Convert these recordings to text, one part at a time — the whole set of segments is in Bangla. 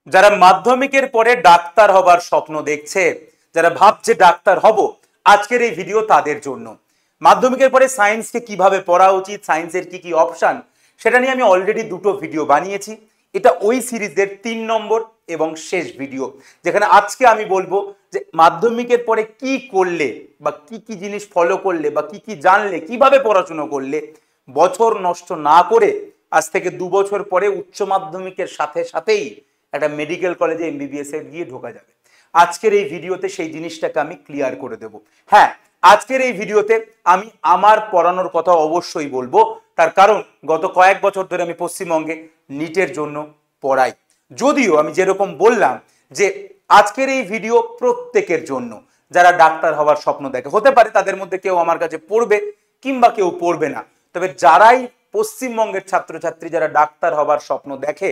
যারা মাধ্যমিকের পরে ডাক্তার হবার স্বপ্ন দেখছে, যারা ভাবছে ডাক্তার হব, আজকের এই ভিডিও তাদের জন্য। মাধ্যমিকের পরে সায়েন্সকে কিভাবে পড়া উচিত, সায়েন্সের কি কি অপশন, সেটা নিয়ে আমি অলরেডি দুটো ভিডিও বানিয়েছি। এটা ওই সিরিজের 3 নম্বর এবং শেষ ভিডিও, যেখানে আজকে আমি বলবো যে মাধ্যমিকের পরে কি করলে বা কি কি জিনিস ফলো করলে বা কি কি জানলে, কিভাবে পড়াশোনা করলে বছর নষ্ট না করে আজ থেকে 2 বছর পরে উচ্চ মাধ্যমিকের সাথে সাথেই একটা মেডিকেল কলেজে এমবিবিএস এ গিয়ে ঢোকা যাবে। আজকের এই ভিডিওতে সেই জিনিসটাকে আমি ক্লিয়ার করে দেব। হ্যাঁ, আজকের এই ভিডিওতে আমি আমার পড়ানোর কথা অবশ্যই বলবো, তার কারণ গত কয়েক বছর ধরে আমি পশ্চিমবঙ্গে নিটের জন্য পড়াই। যদিও আমি যেরকম বললাম যে আজকের এই ভিডিও প্রত্যেকের জন্য, যারা ডাক্তার হওয়ার স্বপ্ন দেখে, হতে পারে তাদের মধ্যে কেউ আমার কাছে পড়বে কিংবা কেউ পড়বে না, তবে যারাই পশ্চিমবঙ্গের ছাত্রছাত্রী যারা ডাক্তার হবার স্বপ্ন দেখে,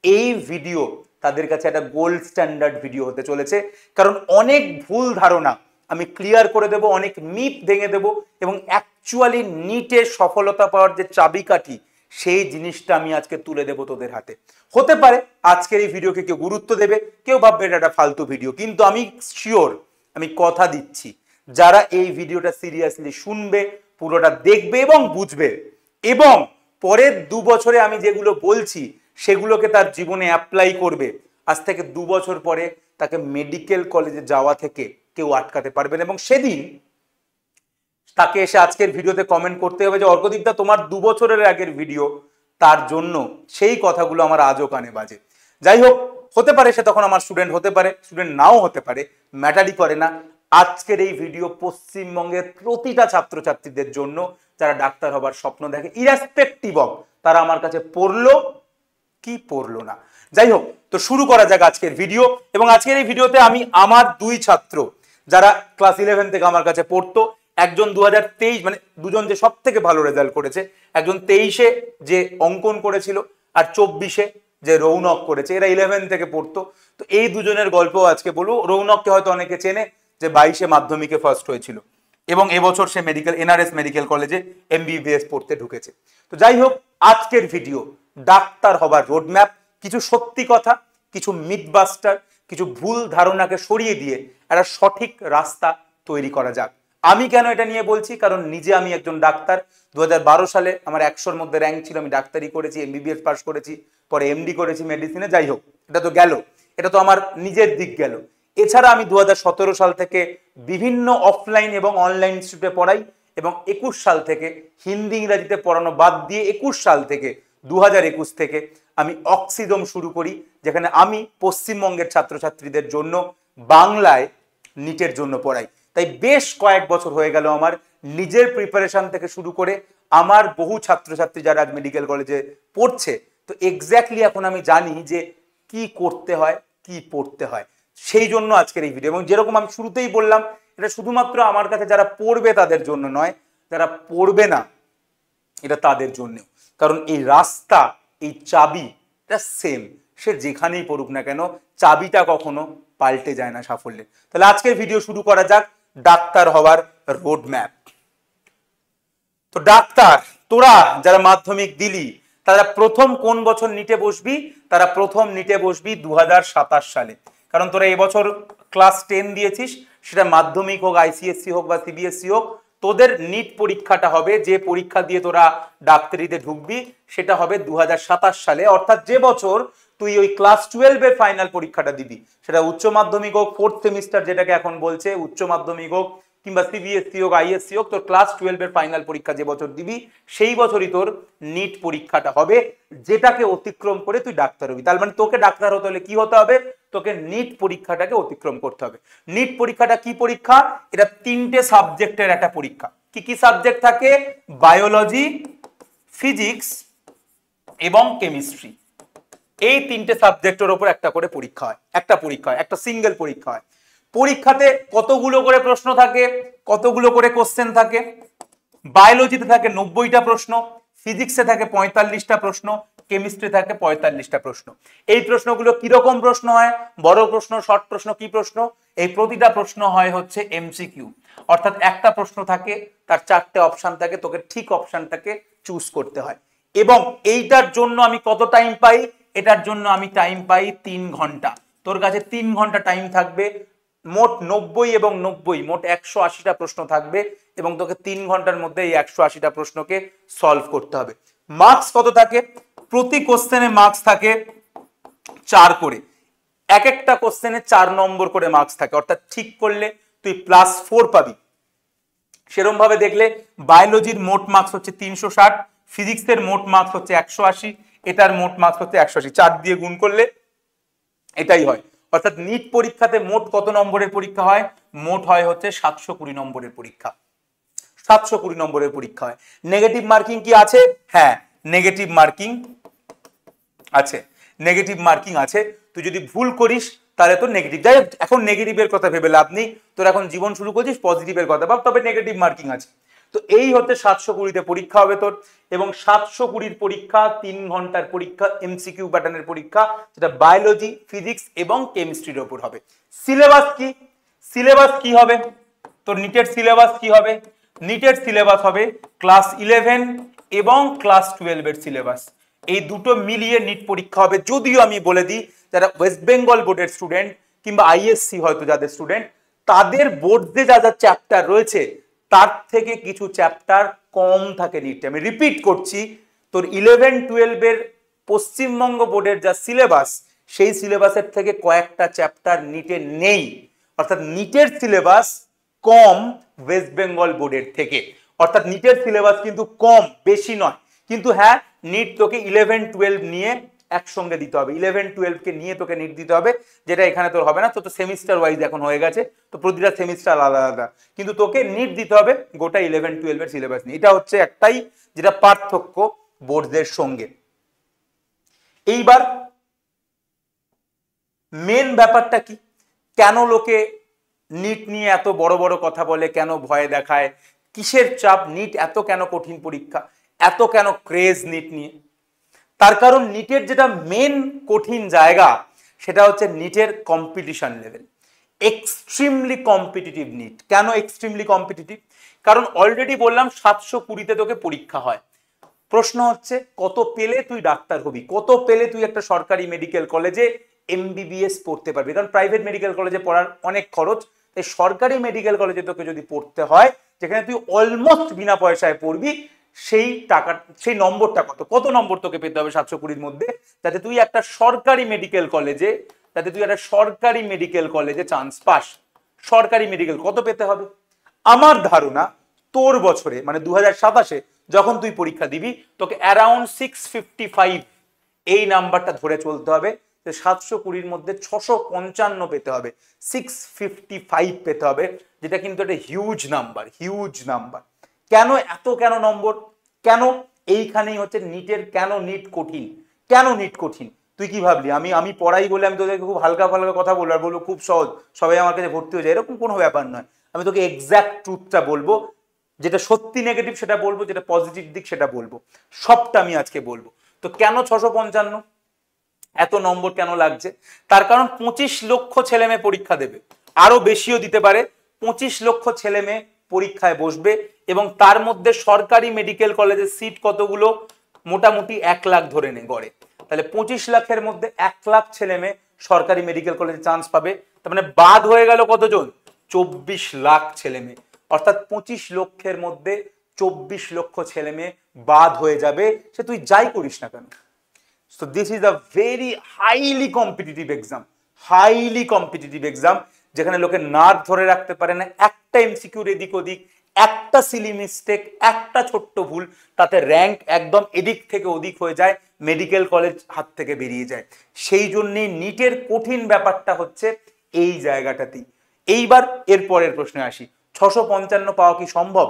এই ভিডিও তাদের কাছে একটা গোল্ড স্ট্যান্ডার্ড ভিডিও হতে চলেছে। কারণ অনেক ভুল ধারণা আমি ক্লিয়ার করে দেব, অনেক মিথ ভেঙে দেব এবং অ্যাকচুয়ালি নিটের সফলতা পাওয়ার যে চাবিকাঠি, সেই জিনিসটা আমি আজকে তুলে দেব তোদের হাতে। হতে পারে আজকের এই ভিডিওকে কেউ গুরুত্ব দেবে, কেউ ভাববে এটা একটা ফালতু ভিডিও, কিন্তু আমি শিওর, আমি কথা দিচ্ছি, যারা এই ভিডিওটা সিরিয়াসলি শুনবে, পুরোটা দেখবে এবং বুঝবে, এবং পরের 2 বছরে আমি যেগুলো বলছি সেগুলোকে তার জীবনে অ্যাপ্লাই করবে, আজ থেকে 2 বছর পরে তাকে মেডিকেল কলেজে যাওয়া থেকে কেউ আটকাতে পারবে না। এবং সেদিন তাকে এসে আজকের ভিডিওতে কমেন্ট করতে হবে যে অর্কদীপদা তোমার 2 বছরের আগের ভিডিও, তার জন্য সেই কথাগুলো আমার আজও কানে বাজে। যাই হোক, হতে পারে সে তখন আমার স্টুডেন্ট, হতে পারে স্টুডেন্ট নাও হতে পারে, ম্যাটারই করে না। আজকের এই ভিডিও পশ্চিমবঙ্গের প্রতিটা ছাত্রছাত্রীদের জন্য যারা ডাক্তার হবার স্বপ্ন দেখে, ইরেসপেক্টিভ অফ তারা আমার কাছে পড়লো কি পড়লো না। যাই হোক, তো শুরু করা যাক আজকের ভিডিও। এবং আজকের এই ভিডিওতে আমি আমার 2 ছাত্র যারা ক্লাস 11 থেকে আমার কাছে পড়তো, একজন 2023 মানে দুজন যে সব থেকে ভালো রেজাল্ট করেছে, একজন 23-এ যে অঙ্কন করেছিল আর 24-এ যে রৌনক করেছে, এরা 11 থেকে পড়তো। তো এই দুজনের গল্প আজকে বলবো। রৌনককে হয়তো অনেকে চেনে, যে 22-এ মাধ্যমিকে ফার্স্ট হয়েছিল এবং এবছর সে মেডিকেল এনআরএস মেডিকেল কলেজে এমবিবিএস পড়তে ঢুকেছে। তো যাই হোক, আজকের ভিডিও ডাক্তার হবার রোডম্যাপ, কিছু সত্যি কথা, কিছু মিথবাস্টার, কিছু ভুল ধারণাকে সরিয়ে দিয়ে একটা সঠিক রাস্তা তৈরি করা যাক। আমি কেন এটা নিয়ে বলছি, কারণ নিজে আমি একজন ডাক্তার। 2012 সালে আমার 100-র মধ্যে র্যাঙ্ক ছিল, আমি ডাক্তারি করেছি, এমবিবিএস পাস করেছি, পরে এমডি করেছি মেডিসিনে। যাই হোক, এটা তো গেল, এটা তো আমার নিজের দিক গেল। এছাড়া আমি 2017 সাল থেকে বিভিন্ন অফলাইন এবং অনলাইন ইনস্টিটিউটে পড়াই, এবং 21 সাল থেকে হিন্দি ইংরাজিতে পড়ানো বাদ দিয়ে 21 সাল থেকে 2021 থেকে আমি অক্সিডোম শুরু করি, যেখানে আমি পশ্চিমবঙ্গের ছাত্রছাত্রীদের জন্য বাংলায় নিটের জন্য পড়াই। তাই বেশ কয়েক বছর হয়ে গেল আমার নিজের প্রিপারেশন থেকে শুরু করে আমার বহু ছাত্রছাত্রী যারা আজ মেডিকেল কলেজে পড়ছে, তো এক্স্যাক্টলি এখন আমি জানি যে কি করতে হয়, কি পড়তে হয়। সেই জন্য আজকের এই ভিডিও। এবং যেরকম আমি শুরুতেই বললাম, এটা শুধুমাত্র আমার কাছে যারা পড়বে তাদের জন্য নয়, যারা পড়বে না এটা তাদের জন্য। কারণ এই রাস্তা, এই চাবি, এটা সেম, সে যেখানেই পড়ুক না কেন, চাবিটা কখনো পাল্টে যায় না সাফল্যে। তাহলে আজকের ভিডিও শুরু করা যাক, ডাক্তার হওয়ার রোড ম্যাপ। তো ডাক্তার, তোরা যারা মাধ্যমিক দিলি, তারা প্রথম কোন বছর নিটে বসবি? তারা প্রথম নিটে বসবি 2027 সালে। কারণ তোরা এবছর ক্লাস 10 দিয়েছিস, সেটা মাধ্যমিক হোক, আইসিএসসি হোক বা সিবিএসসি হোক, তোদের নিট পরীক্ষাটা হবে, যে পরীক্ষা দিয়ে তোরা ডাক্তারিতে ঢুকবি, সেটা হবে 2027 সালে। অর্থাৎ যে বছর তুই ওই ক্লাস 12-এর ফাইনাল পরীক্ষাটা দিবি, সেটা উচ্চ মাধ্যমিক হোক, 4th সেমিস্টার যেটাকে এখন বলছে, উচ্চ মাধ্যমিক হোক কিংবা সিবিএসসি হোক, আইএসসি হোক, তোর ক্লাস 12-এর ফাইনাল পরীক্ষা যে বছর দিবি, সেই বছরই তোর নিট পরীক্ষাটা হবে, যেটাকে অতিক্রম করে তুই ডাক্তার হবি। তার মানে তোকে ডাক্তার হতে হলে কি হতে হবে? তোকে নিট পরীক্ষাটাকে অতিক্রম করতে হবে। নিট পরীক্ষাটা কি পরীক্ষা? এটা 3টে সাবজেক্টের একটা পরীক্ষা। কি কি সাবজেক্ট থাকে? বায়োলজি, ফিজিক্স এবং কেমিস্ট্রি। এই 3টে সাবজেক্টের উপর একটা করে পরীক্ষা হয়, একটা সিঙ্গেল পরীক্ষা হয়। পরীক্ষাতে কতগুলো করে প্রশ্ন থাকে, কতগুলো করে কোশ্চেন থাকে? বায়োলজিতে থাকে 90টা প্রশ্ন, ফিজিক্সে থাকে 45টা প্রশ্ন, কেমিস্ট্রি থাকে 45টা প্রশ্ন। এই প্রশ্নগুলো কিরকম প্রশ্ন হয়? বড় প্রশ্ন, শর্ট প্রশ্ন, কি প্রশ্ন? এই প্রতিটা প্রশ্ন হয় হচ্ছে এমসিকিউ, অর্থাৎ একটা প্রশ্ন থাকে, তার 4টে অপশন থাকে, তোকে ঠিক অপশনটাকে চুজ করতে হয়। এবং এইটার জন্য আমি কত টাইম পাই? এটার জন্য আমি টাইম পাই 3 ঘন্টা। তোর কাছে 3 ঘন্টা টাইম থাকবে, মোট 90 এবং 90 মোট 180টা প্রশ্ন থাকবে এবং তোকে 3 ঘন্টার মধ্যে এই 180টা প্রশ্নকে সলভ করতে হবে। মার্কস কত থাকে? প্রতি কোশ্চেনে মার্কস থাকে 4 করে, এক একটা কোশ্চেনে 4 নম্বর করে মার্কস থাকে, অর্থাৎ ঠিক করলে তুই +4 পাবি। সেরকম ভাবে দেখলে বায়োলজির মোট মার্কস হচ্ছে 360, ফিজিক্সের মোট মার্কস হচ্ছে 180, এটার মোট মার্কস হচ্ছে 180, 4 দিয়ে গুণ করলে এটাই হয়। অর্থাৎ নিট পরীক্ষাতে মোট কত নম্বরের পরীক্ষা হয়? মোট হয় হচ্ছে 720 নম্বরের পরীক্ষা, 720 নম্বরের পরীক্ষা হয়। নেগেটিভ মার্কিং কি আছে? হ্যাঁ, নেগেটিভ মার্কিং আছে, নেগেটিভ মার্কিং আছে। তুই যদি ভুল করিস তাহলে তো নেগেটিভ। যাই হোক, এখন নেগেটিভের কথা ভেবে লাভ নেই, তোর এখন জীবন শুরু করছিস, পজিটিভের কথা ভাব, তবে নেগেটিভ মার্কিং আছে। তো এই হচ্ছে 720তে পরীক্ষা হবে তোর, এবং 720 পরীক্ষা 3 ঘন্টার পরীক্ষা, এমসিকিউ প্যাটার্নের পরীক্ষা, যেটা বায়োলজি, ফিজিক্স এবং কেমিস্ট্রির উপর হবে। সিলেবাস কি? সিলেবাস কি হবে তোর? নিটের সিলেবাস কি হবে? নিটের সিলেবাস হবে ক্লাস 11 এবং ক্লাস 12 এর সিলেবাস, এই দুটো মিলিয়ে নিট পরীক্ষা হবে। যদিও আমি বলে দিই, যারা ওয়েস্ট বেঙ্গল বোর্ডের স্টুডেন্ট কিংবা আইএসসি হয়তো যাদের স্টুডেন্ট, তাদের বোর্ডে যা যা চ্যাপ্টার রয়েছে তার থেকে কিছু চ্যাপ্টার কম থাকে নিটে। আমি রিপিট করছি, তোর 11-12 এর পশ্চিমবঙ্গ বোর্ডের যা সিলেবাস, সেই সিলেবাসের থেকে কয়েকটা চ্যাপ্টার নিটে নেই, অর্থাৎ নিটের সিলেবাস কম ওয়েস্ট বেঙ্গল বোর্ডের থেকে। অর্থাৎ নিটের সিলেবাস কিন্তু কম, বেশি নয়। কিন্তু হ্যাঁ, নিট তোকে 11-12 নিয়ে একসঙ্গে দিতে হবে, 11-12 কে নিয়ে তোকে নিট দিতে হবে, যেটা এখানে তোর হবে না। তো সেমিস্টার ওয়াইজ এখন হয়ে গেছে, তো প্রতিটা সেমিস্টার আলাদা আলাদা, কিন্তু তোকে নিট দিতে হবে গোটা 11-12 এর সিলেবাস নিয়ে। এটা হচ্ছে একটাই যেটা পার্থক্য বোর্ডদের সঙ্গে। এইবার মেন ব্যাপারটা কি, কেন লোকে নিট নিয়ে এত বড় বড় কথা বলে, কেন ভয় দেখায়, কিসের চাপ, নিট এত কেন কঠিন পরীক্ষা, এত কেন ক্রেজ নিট নিয়ে? তার কারণ নিটের যেটা মেন কঠিন জায়গা, সেটা হচ্ছে নিটের competition level, extremely competitive NEET. কেন এক্সট্রিমলি কম্পিটিটিভ? কারণ অলরেডি বললাম 720তে তোকে পরীক্ষা হয়। প্রশ্ন হচ্ছে কত পেলে তুই ডাক্তার হবি, কত পেলে তুই একটা সরকারি মেডিকেল কলেজে এমবিবিএস পড়তে পারবি। কারণ প্রাইভেট মেডিকেল কলেজে পড়ার অনেক খরচ, তাই সরকারি মেডিকেল কলেজে তোকে যদি পড়তে হয়, যেখানে তুই অলমোস্ট বিনা পয়সায় পড়বি, সেই টাকা, সেই নম্বরটা কত, কত নম্বর তোকে পেতে হবে 720-র মধ্যে, যাতে তুই একটা সরকারি মেডিকেল কলেজে, যাতে তুই একটা সরকারি মেডিকেল কলেজে চান্স পাস। সরকারি মেডিকেল কত পেতে হবে? আমার ধারণা তোর বছরে মানে 2027-এ যখন তুই পরীক্ষা দিবি, তোকে অ্যারাউন্ড 655 এই নাম্বারটা ধরে চলতে হবে। 720-র মধ্যে 655 পেতে হবে, 655 পেতে হবে, যেটা কিন্তু একটা হিউজ নাম্বার, হিউজ নাম্বার। কেন এত, কেন নম্বর, কেন? এইখানেই হচ্ছে নিটের, কেন নিট কঠিন, কেন নিট কঠিন। তুই কি ভাবলি আমি পড়াই বলে আমি তোদেরকে খুব হালকা ফালকা কথা বলবো আর বলবো খুব সহজ, সবাই আমার কাছে ভর্তি হয়ে যায়, এরকম কোনো ব্যাপার নয়। আমি তোকে এক্সাক্ট ট্রুথটা বলবো, যেটা সত্যি নেগেটিভ সেটা বলবো, যেটা পজিটিভ দিক সেটা বলবো, সবটা আমি আজকে বলবো। তো কেন 655 এত নম্বর কেন লাগছে? তার কারণ 25 লক্ষ ছেলে মেয়ে পরীক্ষা দেবে, আরো বেশিও দিতে পারে। 25 লক্ষ ছেলে মেয়ে পরীক্ষায় বসবে, এবং তার মধ্যে সরকারি মেডিকেল কলেজের সিট কতগুলো? মোটামুটি 1 লাখ ধরে নে গড়ে। তাহলে 25 লাখের মধ্যে 1 লাখ ছেলে মেয়ে সরকারি মেডিকেল কলেজে চান্স পাবে। তার মানে বাদ হয়ে গেল কতজন? 24 লাখ ছেলে মেয়ে। অর্থাৎ 25 লক্ষের মধ্যে 24 লক্ষ ছেলে মেয়ে বাদ হয়ে যাবে, সে তুই যাই করিস না কেন। So this is a very highly competitive exam, highly competitive exam, যেখানে লোকে নার্ভ ধরে রাখতে পারে না। একটা এমসিকিউর এদিক ওদিক, একটা সিলি মিস্টেক, একটা ছোট্ট ভুল, তাতে র্যাঙ্ক একদম এদিক থেকে ওদিক হয়ে যায়, মেডিকেল কলেজ হাত থেকে বেরিয়ে যায়। সেই জন্যই নিটের কঠিন ব্যাপারটা হচ্ছে এই জায়গাটাতেই। এইবার এর পরের প্রশ্নে আসি, 655 পাওয়া কি সম্ভব?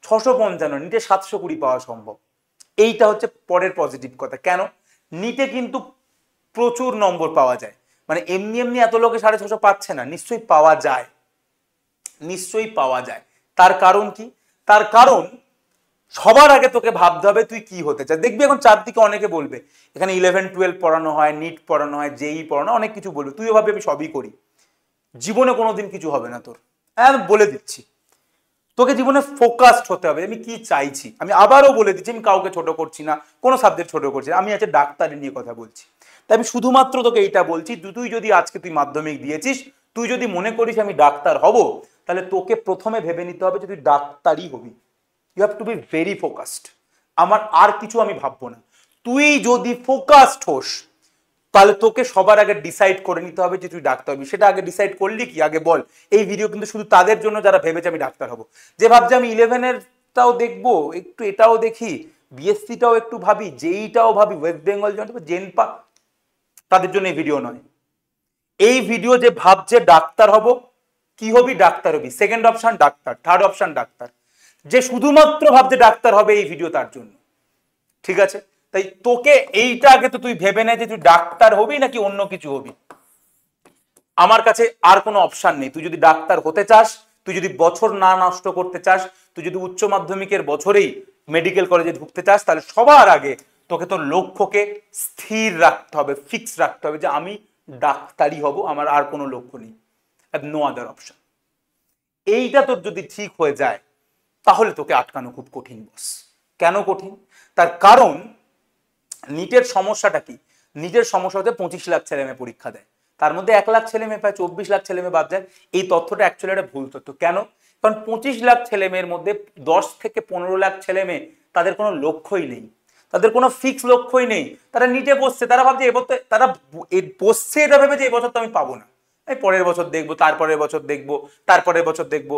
655, নিটে 720 পাওয়া সম্ভব। এইটা হচ্ছে পরের পজিটিভ কথা। কেন? নিটে কিন্তু প্রচুর নম্বর পাওয়া যায়, মানে এমনি এমনি এত লোকে 650 পাচ্ছে না, নিশ্চয়ই পাওয়া যায়, নিশ্চয়ই পাওয়া যায়। তার কারণ কি? তার কারণ সবার আগে তোকে ভাবতে হবে তুই কি হতে চাস। দেখবি এখন চারদিকে অনেকে বলবে এখানে 11-12 পড়ানো হয়, নিট পড়ানো হয়, জেই পড়ানো, অনেক কিছু বলবে। তুইও ভাববি আমি সবই করি, জীবনে কোনোদিন কিছু হবে না তোর। হ্যাঁ, বলে দিচ্ছি, তোকে জীবনে ফোকাসড হতে হবে। আমি কি চাইছি, আমি আবারও বলে দিচ্ছি, আমি কাউকে ছোট করছি না, কোনো সাবজেক্ট ছোট করছি না, আমি আছে ডাক্তারি নিয়ে কথা বলছি। তাই আমি শুধুমাত্র তোকে এইটা বলছি, তুই যদি আজকে তুই মাধ্যমিক দিয়েছিস, তুই যদি মনে করিস আমি ডাক্তার হব, তাহলে তোকে প্রথমে ভেবে নিতে হবে যে তুই ডাক্তারই হবি। You have to be very focused. আমার আর কিছু আমি ভাববো না। তুই যদি ফোকাসড হোস, তাহলে তোকে সবার আগে ডিসাইড করে নিতে হবে যে তুই ডাক্তার হবি। সেটা আগে ডিসাইড করলি কি আগে বল। এই ভিডিও কিন্তু শুধু তাদের জন্য যারা ভেবেছে আমি ডাক্তার হব, যে ভাবছে আমি 11-এরটাও দেখবো, একটু এটাও দেখি, বিএসসিটাও একটু ভাবি, জেইটাও ভাবি, ওয়েস্ট বেঙ্গল জেনপা, তাদের জন্য এই ভিডিও নয়। এই ভিডিও যে ভাবছে ডাক্তার হব, কি হবি? ডাক্তার হবি। Second option doctor, third option doctor. যে শুধুমাত্র ভাবছে ডাক্তার হবে, এই ভিডিও তার জন্য। ঠিক আছে? তাই তোকে এইটা আগে তো তুই ভেবে নে যে তুই ডাক্তার হবি নাকি অন্য কিছু হবি। আমার কাছে আর কোনো অপশন নেই। তুই যদি ডাক্তার হতে চাস, তুই যদি বছর না নষ্ট করতে চাস, তুই যদি উচ্চ মাধ্যমিকের বছরেই মেডিকেল কলেজে ঢুকতে চাস, তাহলে সবার আগে তোকে তোর লক্ষ্যকে স্থির রাখতে হবে, ফিক্স রাখতে হবে যে আমি ডাক্তারই হব, আমার আর কোনো লক্ষ্য নেই, নো আদার অপশন। এইটা তোর যদি ঠিক হয়ে যায়, তাহলে তোকে আটকানো খুব কঠিন বস। কেন কঠিন? তার কারণ নিটের সমস্যাটা কি? নিটের সমস্যা হচ্ছে 25 লাখ ছেলে মেয়ে পরীক্ষা দেয়, তার মধ্যে 1 লাখ ছেলে মেয়ে পায়, 24 লাখ ছেলে মেয়ে বাদ যায়। এই তথ্যটা অ্যাকচুয়ালি একটা ভুল তথ্য। কেন? কারণ 25 লাখ ছেলে মেয়ের মধ্যে 10 থেকে 15 লাখ ছেলে মেয়ে তাদের কোনো লক্ষ্যই নেই, তাদের কোনো ফিক্স লক্ষ্যই নেই। তারা নিটে বসছে, তারা ভাবছে এবছর, তারা বসছে এটা ভেবে যে এবছর তো আমি পাবো না, এই পরের বছর দেখবো, তারপরের বছর দেখবো, তারপরের বছর দেখবো,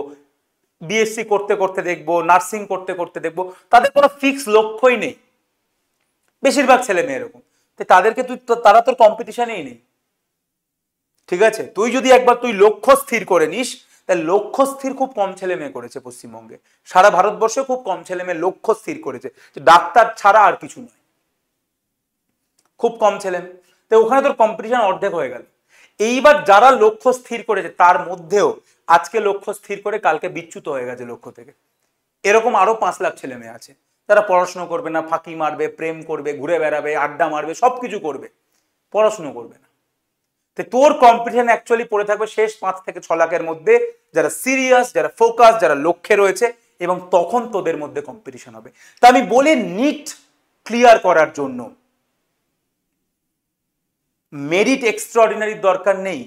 বিএসসি করতে করতে দেখবো, নার্সিং করতে করতে দেখবো। তাদের কোনো ফিক্স লক্ষ্যই নেই বেশিরভাগ ছেলে মেয়ে এরকম। তাদেরকে তুই, তারা তোর কম্পিটিশনেই নেই। ঠিক আছে? তুই যদি একবার তুই লক্ষ্য স্থির করে নিস, তাহলে লক্ষ্য স্থির খুব কম ছেলে মেয়ে করেছে পশ্চিমবঙ্গে, সারা ভারতবর্ষে খুব কম ছেলে মেয়ে লক্ষ্য স্থির করেছে ডাক্তার ছাড়া আর কিছু নয়, খুব কম ছেলে মেয়ে। তো ওখানে তোর কম্পিটিশন অর্ধেক হয়ে গেল। এইবার যারা লক্ষ্য স্থির করেছে তার মধ্যেও আজকে লক্ষ্য স্থির করে কালকে বিচ্যুত হয়ে গেছে লক্ষ্য থেকে, এরকম আরো 5 লাখ ছেলে মেয়ে আছে। তারা পড়াশুনো করবে না, ফাঁকি মারবে, প্রেম করবে, ঘুরে বেড়াবে, আড্ডা মারবে, সবকিছু করবে, পড়াশুনো করবে না। তো তোর কম্পিটিশন অ্যাকচুয়ালি পড়ে থাকবে শেষ 5 থেকে 6 লাখের মধ্যে, যারা সিরিয়াস, যারা ফোকাস, যারা লক্ষ্যে রয়েছে, এবং তখন তোদের মধ্যে কম্পিটিশন হবে। তা আমি বলি, নিট ক্লিয়ার করার জন্য মেরিট এক্সট্রাঅর্ডিনারির দরকার নেই।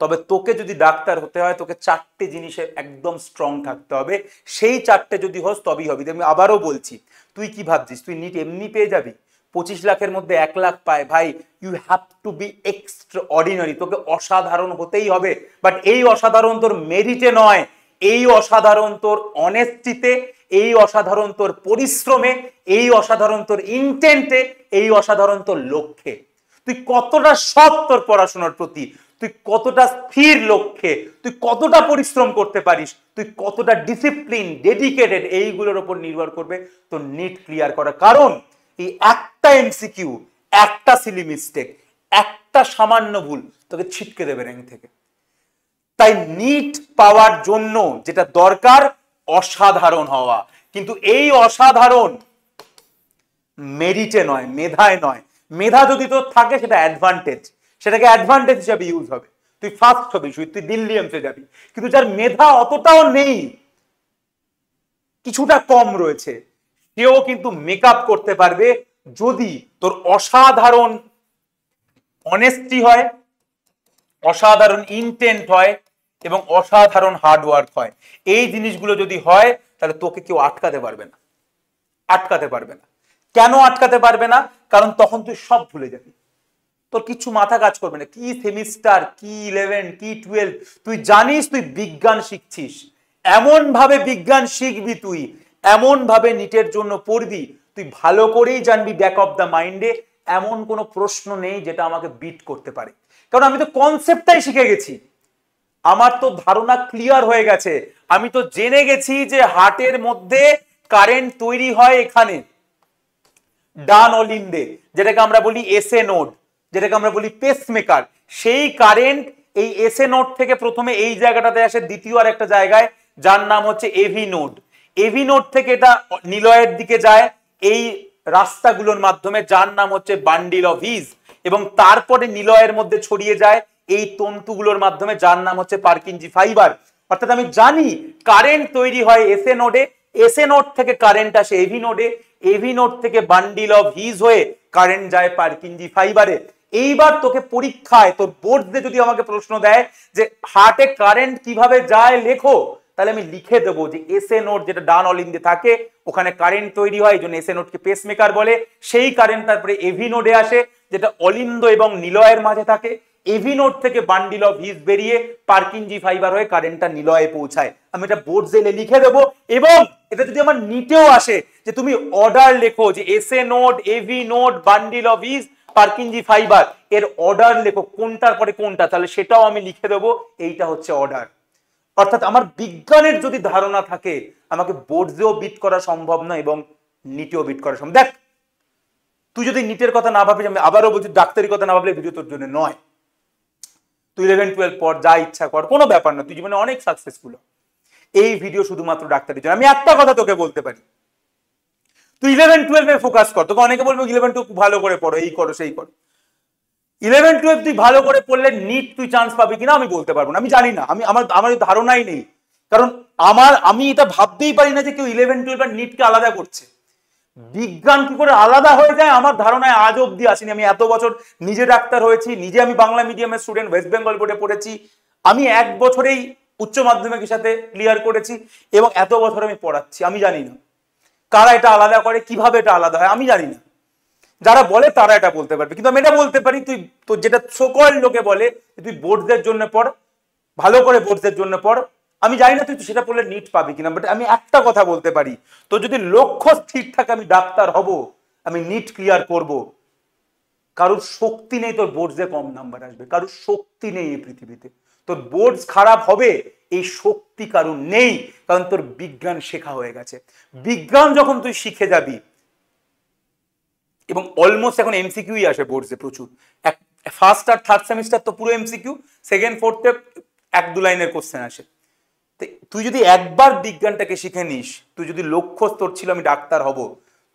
তবে তোকে যদি ডাক্তার হতে হয়, তোকে 4টে জিনিসে একদম স্ট্রং থাকতে হবে। সেই 4টে যদি হোস তবেই হবি। আমি আবারও বলছি, তুই কি ভাবছিস তুই নিট এমনি পেয়ে যাবি? 25 লাখের মধ্যে 1 লাখ পায় ভাই, you have to be extraordinary. তোকে অসাধারণ হতেই হবে। বাট এই অসাধারণ তোর মেরিটে নয়, এই অসাধারণ তোর অনেস্টিতে, এই অসাধারণ তোর পরিশ্রমে, এই অসাধারণ তোর ইন্টেন্টে, এই অসাধারণ তোর লক্ষ্যে। তুই কতটা সৎ তোর পড়াশোনার প্রতি, তুই কতটা স্থির লক্ষ্যে, তুই কতটা পরিশ্রম করতে পারিস, তুই কতটা ডিসিপ্লিন, ডেডিকেটেড, এইগুলোর উপর নির্ভর করবে তোর নিট ক্লিয়ার করা। কারণ এই একটা এমসিকিউ, একটা সিলি মিস্টেক, একটা সামান্য ভুল তোকে ছিটকে দেবে র্যাঙ্ক থেকে। তাই নিট পাওয়ার জন্য যেটা দরকার অসাধারণ হওয়া, কিন্তু এই অসাধারণ মেরিটে নয়, মেধায় নয়। মেধা যদি তোর থাকে সেটা অ্যাডভান্টেজ, সেটাকে অ্যাডভান্টেজ হিসেবে ইউজ হবে, তুই ফার্স্ট হবি, তুই দিল্লি এমসে যাবি। কিন্তু যার মেধা অতটাও নেই, কিছুটা কম রয়েছে, সেও কিন্তু মেকআপ করতে পারবে যদি তোর অসাধারণ অনেস্টি হয়, অসাধারণ ইন্টেন্ট হয়, এবং অসাধারণ হার্ডওয়ার্ক হয়। এই জিনিসগুলো যদি হয়, তাহলে তোকে কেউ আটকাতে পারবে না, আটকাতে পারবে না। কেন আটকাতে পারবে না? কারণ তখন তুই সব ভুলে যাবি, তোর কিছু মাথা কাজ করবে না। কি সেমিস্টার, কি 11, কি 12, তুই জানিস তুই বিজ্ঞান শিখছিস, এমন ভাবে বিজ্ঞান শিখবি, তুই এমন ভাবে নিটের জন্য পড়বি, তুই ভালো করেই জানবি ব্যাক অফ দ্য মাইন্ডে এমন কোনো প্রশ্ন নেই যেটা আমাকে বিট করতে পারে। কারণ আমি তো কনসেপ্টটাই শিখে গেছি, আমার তো ধারণা ক্লিয়ার হয়ে গেছে। আমি তো জেনে গেছি যে হার্টের মধ্যে কারেন্ট তৈরি হয় এখানে ডান অলিন্দে, যেটাকে আমরা বলি এসএ নোড, যেটাকে আমরা বলি পেসমেকার। সেই কারেন্ট এই এসএ নোড থেকে প্রথমে এই জায়গাটাতে আসে, দ্বিতীয় আর একটা জায়গায় যার নাম হচ্ছে এভি নোড। এভি নোড থেকে এটা নিলয়ের দিকে যায় এই রাস্তাগুলোর মাধ্যমে, যার নাম হচ্ছে বান্ডিল অফ হিজ, এবং তারপরে নিলয়ের মধ্যে ছড়িয়ে যায় এই তন্তুগুলোর মাধ্যমে, যার নাম হচ্ছে পার্কিনজি ফাইবার। অর্থাৎ আমি জানি কারেন্ট তৈরি হয় এসএ নোডে, এসএ নোড থেকে কারেন্ট আসে এভি নোডে, এভি নোড থেকে বান্ডিল অফ হিজ হয়ে কারেন্ট যায় পার্কিনজি ফাইবারে, এইবার তোকে পরীক্ষায় তোর বোর্ড দিয়ে যদি আমাকে প্রশ্ন দেয় যে হার্টে কারেন্ট কিভাবে যায় লেখো, তাহলে আমি লিখে দেবো যে এসএ নোড যেটা ডান অলিন্দে থাকে ওখানে কারেন্ট তৈরি হয়, এই জন্য এসএ নোডকে পেসমেকার বলে। সেই কারেন্ট তারপরে এভি নোডে আসে যেটা অলিন্দ এবং নিলয়ের মাঝে থাকে। এভি নোড থেকে বান্ডিল অফ হিস বেরিয়ে পার্কিনজি ফাইবার হয়ে কারেন্টটা নিলয়ে পৌঁছায়। আমি এটা বোর্ড জেলে লিখে দেবো। এবং এটা যদি আমার নিটেও আসে যে তুমি অর্ডার লেখো যে SA node, AV node, bundle of His, Purkinje fibre, এর অর্ডার লেখো কোনটার পরে কোনটা, তাহলে সেটাও আমি লিখে দেবো এইটা হচ্ছে অর্ডার। অর্থাৎ আমার বিজ্ঞানের যদি ধারণা থাকে আমাকে বোর্ডেও বিট করা সম্ভব না এবং নিটেও বিট করা সম্ভব। দেখ তুই যদি নিটের কথা না ভাবিস, আমি আবারও বলছি ডাক্তারি কথা না ভাবলে ভিডিও তোর জন্য নয়। তুই 11-12 পর যা ইচ্ছা কর, কোনো ব্যাপার না, তুই জীবনে অনেক সাকসেসফুল। এই ভিডিও শুধুমাত্র ডাক্তারির জন্য। আমি একটা কথা তোকে বলতে পারি, তুই 11-12 ফোকাস কর। তোকে অনেকে বলবো 11-12 ভালো করে পড়ো, এই করো সেই করো। 11-12 তুই ভালো করে পড়লে নিট তুই চান্স পাবি কিনা আমি বলতে পারবো না, আমি জানি না, আমার ধারণাই নেই। কারণ আমি এটা ভাবতেই পারি না যে কেউ 11-12 আর নিটকে আলাদা করছে। বিজ্ঞান কি করে আলাদা হয়ে যায় আমার ধারণায় আজ অব্দি আসেনি। আমি এত বছর নিজে ডাক্তার হয়েছি, নিজে আমি বাংলা মিডিয়ামের স্টুডেন্ট, ওয়েস্ট বেঙ্গল বোর্ডে পড়েছি, আমি 1 বছরেই উচ্চ মাধ্যমিকের সাথে ক্লিয়ার করেছি এবং এত বছর আমি পড়াচ্ছি। আমি জানি না কারা এটা আলাদা করে, কিভাবে এটা আলাদা হয় আমি জানি না। যারা বলে তারা এটা বলতে পারবে, কিন্তু আমি এটা বলতে পারি তুই তোর যেটা সকল লোকে বলে তুই বোর্ডদের জন্য পড়, ভালো করে বোর্ডদের জন্য পড়। আমি জানি না তুই সেটা পড়লে নিট পাবি কিনা, বাট আমি একটা কথা বলতে পারি, তোর যদি লক্ষ্য স্থির থাকে আমি ডাক্তার হব, আমি নিট ক্লিয়ার করব, কারোর শক্তি নেই তোর বোর্ডসে কম নাম্বার আসবে, কারোর শক্তি নেই এই পৃথিবীতে। তোর বোর্ডস খারাপ হবে এই শক্তি কারোর নেই, কারণ তোর বিজ্ঞান শেখা হয়ে গেছে। বিজ্ঞান যখন তুই শিখে যাবি, এবং অলমোস্ট এখন এমসিকিউই আসে বোর্ডসে প্রচুর, ফার্স্ট আর থার্ড সেমিস্টার তো পুরো এমসিকিউ, সেকেন্ড ফোর্থে 1-2 লাইনের কোশ্চেন আসে। তুই যদি একবার বিজ্ঞানটাকে শিখে নিস, তুই যদি লক্ষ্য তোর ছিল আমি ডাক্তার হব,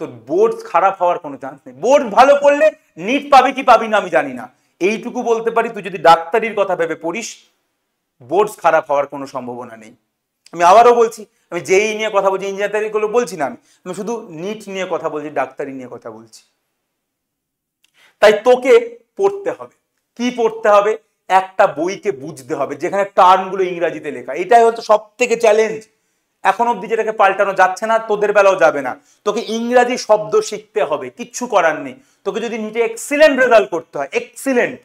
তোর বোর্ড খারাপ হওয়ার কোনো চান্স নেই। বোর্ড ভালো করলে নিট পাবি কি পাবি না আমি জানি না, এইটুকু বলতে পারি তুই যদি ডাক্তারির কথা ভেবে পড়িস বোর্ড খারাপ হওয়ার কোনো সম্ভাবনা নেই। আমি আবারও বলছি, আমি যেই নিয়ে কথা বলছি, ইঞ্জিনিয়ারিং গুলো বলছি না, আমি শুধু নিট নিয়ে কথা বলছি, ডাক্তারি নিয়ে কথা বলছি। তাই তোকে পড়তে হবে। কি পড়তে হবে? একটা বইকে বুঝতে হবে যেখানে টার্মগুলো ইংরেজিতে লেখা। এটাই হচ্ছে সব থেকে চ্যালেঞ্জ। এখন অব্দি যেটাকে পাল্টানো যাচ্ছে না, তোদের বেলাও যাবে না। তোকে ইংরাজি শব্দ শিখতে হবে, কিচ্ছু করার নেই। তোকে যদি নিচে এক্সিলেন্ট রেজাল্ট করতে হয়, এক্সিলেন্ট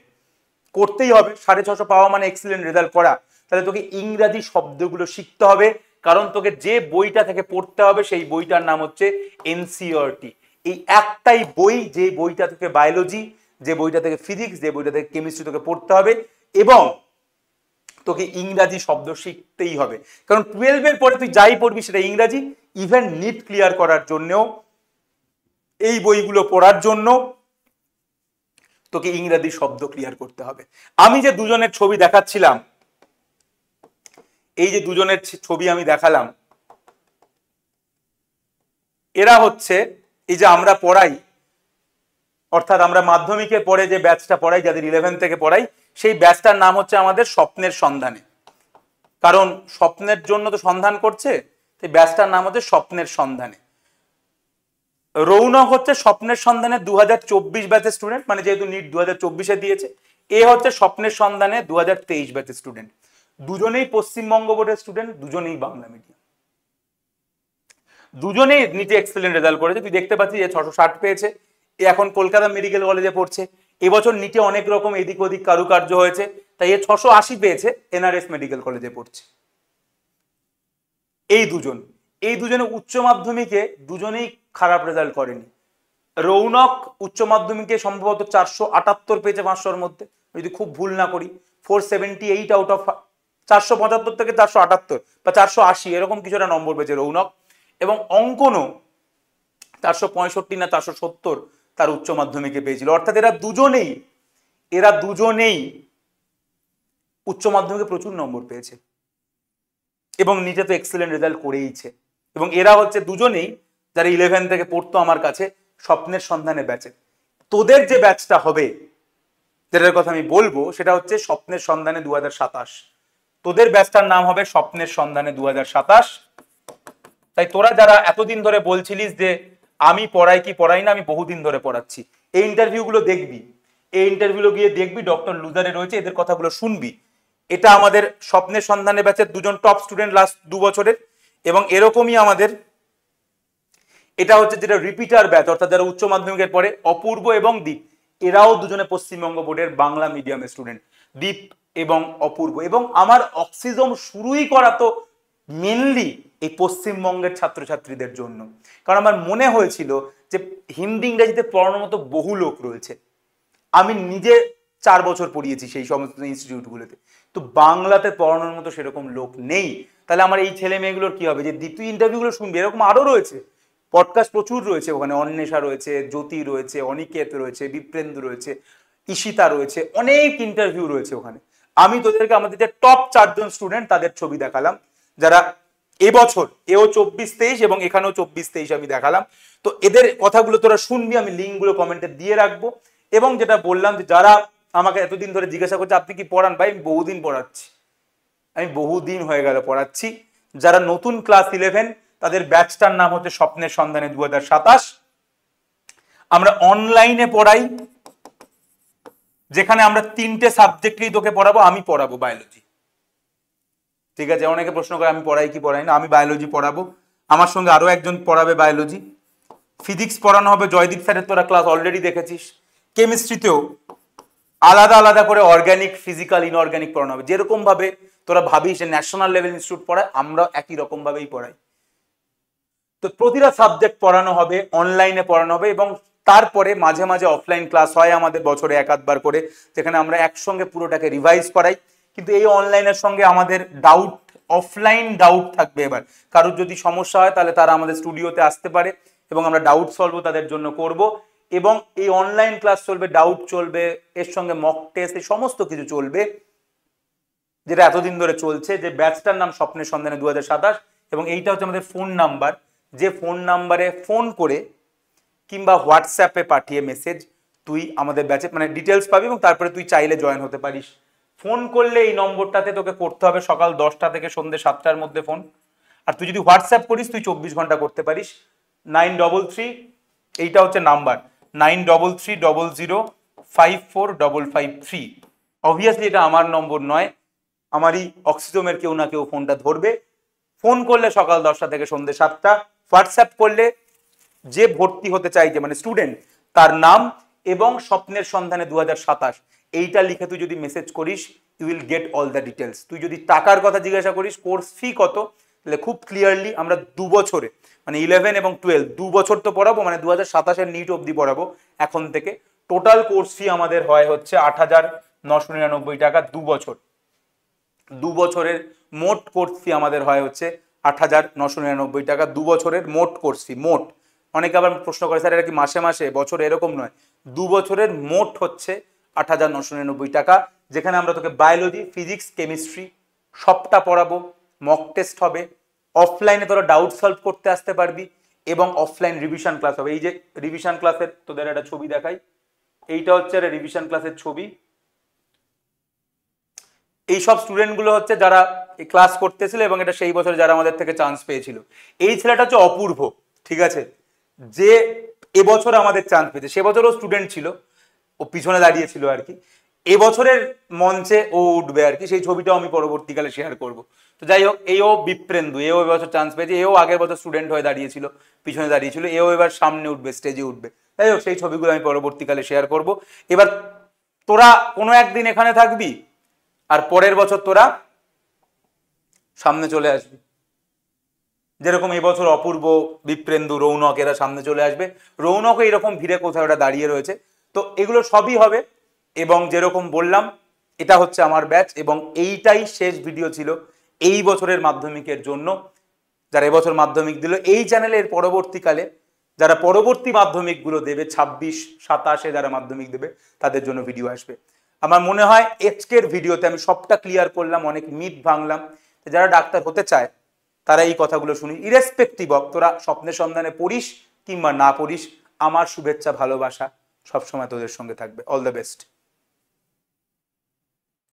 করতেই হবে, 650 পাওয়া মানে এক্সিলেন্ট রেজাল্ট করা, তাহলে তোকে ইংরাজি শব্দগুলো শিখতে হবে। কারণ তোকে যে বইটা থেকে পড়তে হবে সেই বইটার নাম হচ্ছে এনসিইআরটি। এই একটাই বই, যে বইটা থেকে বায়োলজি, যে বইটা থেকে ফিজিক্স, যে বইটা থেকে কেমিস্ট্রি তোকে পড়তে হবে, এবং তোকে ইংরাজি শব্দ শিখতেই হবে। কারণ 12-এর পরে তুই যাই পড়বি সেটা ইংরাজি। ইভেন নিট ক্লিয়ার করার জন্যও, এই বইগুলো পড়ার জন্য তোকে ইংরেজি শব্দ ক্লিয়ার করতে হবে। আমি যে দুজনের ছবি দেখাচ্ছিলাম, এই যে দুজনের ছবি আমি দেখালাম, এরা হচ্ছে এই যে আমরা পড়াই, অর্থাৎ আমরা মাধ্যমিকের পরে যে ব্যাচটা পড়াই, যাদের 11 থেকে পড়াই, সেই ব্যাচটার নাম হচ্ছে আমাদের স্বপ্নের সন্ধানে। কারণ স্বপ্নের জন্য তো সন্ধান করছে, সেই ব্যাচটার নাম হচ্ছে স্বপ্নের সন্ধানে। রৌনক হচ্ছে স্বপ্নের সন্ধানে 2024 ব্যাচের স্টুডেন্ট, মানে যেহেতু নিট 2024-এ দিয়েছে। এ হচ্ছে স্বপ্নের সন্ধানে 2023 ব্যাচের স্টুডেন্ট। দুজনেই পশ্চিমবঙ্গ বোর্ডের স্টুডেন্ট, দুজনেই বাংলা মিডিয়াম, দুজনেই নিচে এক্সেলেন্ট রেজাল্ট করেছে। তুই দেখতে পাচ্ছিস যে 660 পেয়েছে, এ এখন কলকাতা মেডিকেল কলেজে পড়ছে। এবছর নিটে অনেক রকম এদিক ওদিক কারুকার্য হয়েছে, তাই এ 680 পেয়েছে, এনআরএস মেডিকেল কলেজে পড়ছে। এই দুজনে উচ্চ মাধ্যমিকে দুজনেই খারাপ রেজাল্ট করেনি। রৌনক উচ্চ মাধ্যমিকে সম্ভবত 478 পেয়েছে 500-র মধ্যে, যদি খুব ভুল না করি, 478 আউট অফ 475 থেকে 478 বা 480 এরকম কিছু একটা নম্বর পেয়েছে রৌনক। এবং অঙ্কনও 465 না 470 তার উচ্চ মাধ্যমিকে পেয়েছিল। অর্থাৎ এরা দুজনেই উচ্চ মাধ্যমিকে প্রচুর নম্বর পেয়েছে এবং নিচে তো এক্সেলেন্ট রেজাল্ট করেইছে। এবং এরা হচ্ছে দুজনেই যারা 11 থেকে পড়তো আমার কাছে স্বপ্নের সন্ধানে ব্যাচে। তোদের যে ব্যাচটা হবে, যেটার কথা আমি বলবো, সেটা হচ্ছে স্বপ্নের সন্ধানে 2027। তোদের ব্যাচটার নাম হবে স্বপ্নের সন্ধানে 2027। তাই তোরা যারা এতদিন ধরে বলছিলিস যে আমি পড়াই কি পড়াই না, আমি বহুদিন ধরে পড়াচ্ছি, এই ইন্টারভিউগুলো দেখবি। এই ইন্টারভিউ গিয়ে দেখবি ডক্টর লুজারে রয়েছে, এদের কথাগুলো শুনবি। এটা আমাদের স্বপ্নের সন্ধানে ব্যাচের দুজন টপ স্টুডেন্ট লাস্ট 2 বছরের, এবং এরকমই আমাদের এটা হচ্ছে যেটা রিপিটার ব্যাচ, অর্থাৎ যারা উচ্চ মাধ্যমিকের পরে অপূর্ব এবং দীপ, এরাও দুজনে পশ্চিমবঙ্গ বোর্ডের বাংলা মিডিয়ামের স্টুডেন্ট, দীপ এবং অপূর্ব। এবং আমার অক্সিজম শুরুই করা তো মেনলি এই পশ্চিমবঙ্গের ছাত্রছাত্রীদের জন্য, কারণ আমার মনে হয়েছিল যে হিন্দি ইংরেজিতে পড়ানোর মতো বহু লোক রয়েছে। আমি নিজে 4 বছর পড়িয়েছি সেই সমস্ত ইনস্টিটিউটগুলোতে, তো বাংলাতে পড়ানোর মতো সেরকম লোক নেই। তাহলে আমার এই ছেলে মেয়েগুলোর কি হবে? যে দ্বিতীয় ইন্টারভিউগুলো শুনবে, এরকম আরো রয়েছে, পডকাস্ট প্রচুর রয়েছে ওখানে, অন্বেষা রয়েছে, জ্যোতি রয়েছে, অনিকেত রয়েছে, বিপ্রেন্দু রয়েছে, ঈশিতা রয়েছে, অনেক ইন্টারভিউ রয়েছে ওখানে। আমি তোদেরকে আমাদের যে টপ 4 জন স্টুডেন্ট তাদের ছবি দেখালাম, যারা এবছর এও 24-23 এবং এখানেও 24-23 আমি দেখালাম। তো এদের কথাগুলো তোরা শুনবি, আমি লিঙ্কগুলো কমেন্টে দিয়ে রাখবো। এবং যেটা বললাম যে যারা আমাকে এতদিন ধরে জিজ্ঞাসা করছে আপনি কি পড়ান, ভাই আমি বহুদিন পড়াচ্ছি, আমি বহুদিন হয়ে গেল পড়াচ্ছি। যারা নতুন ক্লাস 11 তাদের ব্যাচটার নাম হচ্ছে স্বপ্নের সন্ধানে 2027। আমরা অনলাইনে পড়াই, যেখানে আমরা 3টে সাবজেক্টই তোকে পড়াবো। আমি পড়াবো বায়োলজি, ঠিক আছে? অনেকে প্রশ্ন করে আমি পড়াই কি পড়াই না, আমি বায়োলজি পড়াবো, আমার সঙ্গে আরো একজন পড়াবে বায়োলজি। ফিজিক্স পড়ানো হবে জয়দীপ স্যারের, তোরা ক্লাস অলরেডি দেখেছিস। কেমিস্ট্রিতেও আলাদা আলাদা করে অর্গানিক, ফিজিক্যাল, ইনঅর্গানিক পড়ানো হবে। যেরকম ভাবে তোরা ভাবিস যে ন্যাশনাল লেভেল ইনস্টিটিউট পড়ায়, আমরা একই রকম ভাবেই পড়াই। তো প্রতিটা সাবজেক্ট পড়ানো হবে, অনলাইনে পড়ানো হবে, এবং তারপরে মাঝে মাঝে অফলাইন ক্লাস হয় আমাদের বছরে 1-8 করে, যেখানে আমরা একসঙ্গে পুরোটাকে রিভাইজ করাই। কিন্তু এই অনলাইনের সঙ্গে আমাদের ডাউট, অফলাইন ডাউট থাকবে। এবার কারোর যদি সমস্যা হয় তাহলে তারা আমাদের স্টুডিওতে আসতে পারে এবং আমরা ডাউট সলভ তাদের জন্য করব। এবং এই অনলাইন ক্লাস চলবে, ডাউট চলবে, এর সঙ্গে মক টেস্ট, এই সমস্ত কিছু চলবে, যেটা এতদিন ধরে চলছে। যে ব্যাচটার নাম স্বপ্নের সন্ধানে 2027, এবং এইটা হচ্ছে আমাদের ফোন নাম্বার। যে ফোন নাম্বারে ফোন করে কিংবা হোয়াটসঅ্যাপে পাঠিয়ে মেসেজ তুই আমাদের ব্যাচে মানে ডিটেলস পাবি, এবং তারপরে তুই চাইলে জয়েন হতে পারিস। ফোন করলে এই নম্বরটাতে তোকে করতে হবে সকাল 10টা থেকে সন্ধ্যে 7টার মধ্যে ফোন। আর তুই যদি হোয়াটসঅ্যাপ করিস তুই 24 ঘন্টা করতে পারিস। 933, এইটা হচ্ছে নাম্বার, 9300054553। অবভিয়াসলি এটা আমার নম্বর নয়, আমারই অক্সিজমের কেউ না কেউ ফোনটা ধরবে। ফোন করলে সকাল 10টা থেকে সন্ধ্যে 7টা। হোয়াটসঅ্যাপ করলে যে ভর্তি হতে চাইছে মানে স্টুডেন্ট, তার নাম এবং স্বপ্নের সন্ধানে 2027 এইটা লিখে তুই যদি মেসেজ করিস, you will get all the details. তুই যদি টাকার কথা জিজ্ঞাসা করিস কোর্স ফি কত, তাহলে খুব ক্লিয়ারলি আমরা 2 বছরে মানে 11 এবং 12 2 বছর তো পড়াবো, মানে 2027 নিট অবধি পড়াবো এখন থেকে। টোটাল কোর্স ফি আমাদের হয় হচ্ছে 8,999 টাকা 2 বছর। 2 বছরের মোট কোর্স ফি আমাদের হয় হচ্ছে 8,999 টাকা 2 বছরের মোট কোর্স ফি। মোট, অনেকে আবার প্রশ্ন করে স্যার এটা কি মাসে মাসে বছরে, এরকম নয়, 2 বছরের মোট হচ্ছে 8,999 টাকা, যেখানে আমরা তোকে বায়োলজি, ফিজিক্স, কেমিস্ট্রি সবটা পড়াবো, মক টেস্ট হবে, অফলাইনে তোরা ডাউট সলভ করতে আসতে পারবি, এবং অফলাইন রিভিশন ক্লাস হবে। এই যে রিভিশন ক্লাসের তোদের একটা ছবি দেখাই, এইটা হচ্ছে রিভিশন ক্লাসের ছবি। এই সব স্টুডেন্টগুলো হচ্ছে যারা এই ক্লাস করতেছিল, এবং এটা সেই বছর যারা আমাদের থেকে চান্স পেয়েছিল। এই ছেলেটা হচ্ছে অপূর্ব, ঠিক আছে, যে এবছর আমাদের চান্স পেয়েছে। সে বছরও স্টুডেন্ট ছিল, ও পিছনে দাঁড়িয়েছিল আর কি। এবছরের মঞ্চে ও উঠবে আর কি, সেই ছবিটাও আমি পরবর্তীকালে শেয়ার করব। তো যাই হোক, এও বিপ্রেন্দু, এও এবছর চান্স পেয়েছে, এও আগের বছর স্টুডেন্ট হয়ে দাঁড়িয়েছিল, পিছনে দাঁড়িয়েছিল, এও এবার সামনে উঠবে, স্টেজে উঠবে। যাই হোক, সেই ছবিগুলো আমি পরবর্তীকালে শেয়ার করব। এবার তোরা কোনো একদিন এখানে থাকবি, আর পরের বছর তোরা সামনে চলে আসবি। যেরকম এবছর অপূর্ব, বিপ্রেন্দু, রৌনক এরা সামনে চলে আসবে। রৌনক এইরকম ভিড়ে কোথাও ওটা দাঁড়িয়ে রয়েছে। তো এগুলো সবই হবে। এবং যেরকম বললাম, এটা হচ্ছে আমার ব্যাচ, এবং এইটাই শেষ ভিডিও ছিল এই বছরের মাধ্যমিকের জন্য। যারা এবছর মাধ্যমিক দিল এই চ্যানেলের, পরবর্তীকালে যারা পরবর্তী মাধ্যমিকগুলো দেবে 26, 27-এ যারা মাধ্যমিক দেবে তাদের জন্য ভিডিও আসবে। আমার মনে হয় আজকের ভিডিওতে আমি সবটা ক্লিয়ার করলাম, অনেক মিথ ভাঙলাম। যারা ডাক্তার হতে চায় তারা এই কথাগুলো শুনি, ইরেসপেক্টিভ অফ তোরা স্বপ্নের সন্ধানে পড়িস কিংবা না পড়িস, আমার শুভেচ্ছা, ভালোবাসা সবসময় তোদের সঙ্গে থাকবে। All the best.